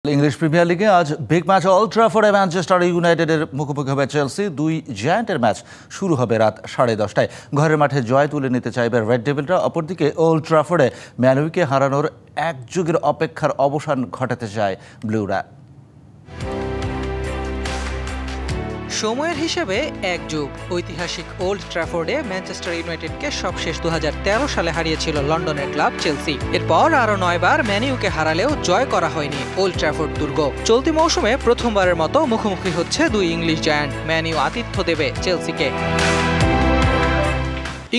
English premier লিগে আজ big match old ট্রাফোর্ডে Manchester ইউনাইটেডের মুখোমুখি হবে চেলসি। দুই জায়ান্টের ম্যাচ শুরু হবে রাত 10:30টায়। ঘরের মাঠে জয় তুলে নিতে চাইবে রেড ডেভিলরা। অপরদিকে ওল্ড ট্রাফোর্ডে ম্যান ইউকে হারানোর এক যুগের অপেক্ষার অবসান ঘটাতে চায় ব্লুরা। সময়ের হিসেবে এক যুগ। ঐতিহাসিক ওল্ড ট্রাফোর্ডে ম্যানচেস্টার ইউনাইটেডকে সবশেষ 2013 সালে হারিয়েছিল লন্ডনের ক্লাব চেলসি। এরপর আরও 9 বার ম্যান ইউকে হারালেও জয় করা হয়নি ওল্ড ট্রাফোর্ড দুর্গ। চলতি মৌসুমে প্রথমবারের মতো মুখোমুখি হচ্ছে দুই ইংলিশ জায়ান্ট। ম্যান ইউ আতিথ্য দেবে চেলসিকে।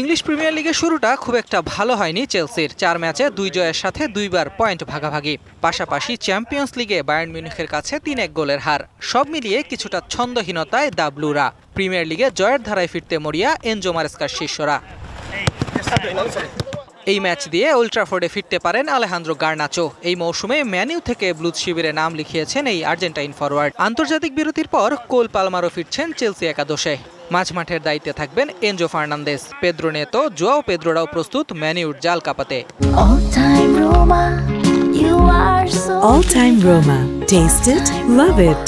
ইংলিশ প্রিমিয়ার লিগের শুরুটা খুব একটা ভালো হয়নি চেলসির। 4 ম্যাচে 2 জয়ের সাথে 2 বার পয়েন্ট ভাগাভাগি। পাশাপাশি চ্যাম্পিয়ন্স লিগে বায়ার্ন মিউনিখের কাছে 3-1 গোলের হার। সব মিলিয়ে কিছুটা ছন্দহীনতায় দ্য ব্লুরা। প্রিমিয়ার লিগে জয়ের ধারায় ফিরতে মরিয়া এনজো মারেস্কার শিষ্যরা। এই ম্যাচ দিয়ে ওল্ড ট্রাফোর্ডে ফিরতে পারেন আলেহান্দ্রো গার্নাচো। এই মৌসুমে ম্যান ইউ থেকে ব্লুজ শিবিরে নাম লিখিয়েছেন এই আর্জেন্টাইন ফরওয়ার্ড। আন্তর্জাতিক বিরতির পর কোল পালমারও ফিরছেন চেলসি একাদশে। মাঝমাঠের দায়িত্বে থাকবেন Enzo Fernandes. Pedro Neto, Joao পেদ্রোরাও প্রস্তুত ম্যান ইউর জাল কাঁপাতে। All time Roma. Taste it, love it.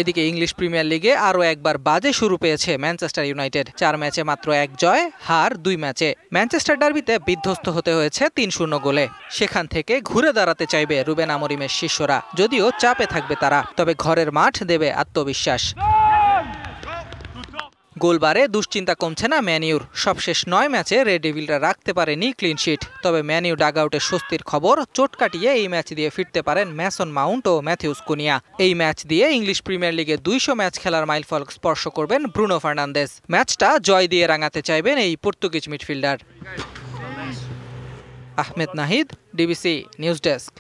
এদিকে ইংলিশ প্রিমিয়ার লিগে আরও একবার বাজে শুরু পেয়েছে ম্যানচেস্টার ইউনাইটেড। 4 ম্যাচে মাত্র 1 জয়, হার 2 ম্যাচে। ম্যানচেস্টার ডার্বিতে বিধ্বস্ত হতে হয়েছে 3-0 গোলে। সেখান থেকে ঘুরে দাঁড়াতে চাইবে রুবেন আমোরিমের শিষ্যরা। যদিও চাপে থাকবে তারা, তবে ঘরের মাঠ দেবে আত্মবিশ্বাস। গোলবারে দুশ্চিন্তা কমছে না ম্যান ইউর। সবশেষ 9 ম্যাচে রেড ডেভিলরা রাখতে পারেনি ক্লিনশিট। তবে ম্যান ইউ ডাগআউটের স্বস্তির খবর, চোট কাটিয়ে এই ম্যাচ দিয়ে ফিরতে পারেন ম্যাসন মাউন্ট ও ম্যাথিউস কুনিয়া। এই ম্যাচ দিয়ে ইংলিশ প্রিমিয়ার লিগে 200 ম্যাচ খেলার মাইলফলক স্পর্শ করবেন ব্রুনো ফার্নান্দেস। ম্যাচটা জয় দিয়ে রাঙাতে চাইবেন এই Portuguese midfielder. Ahmed Nahid, DBC news desk.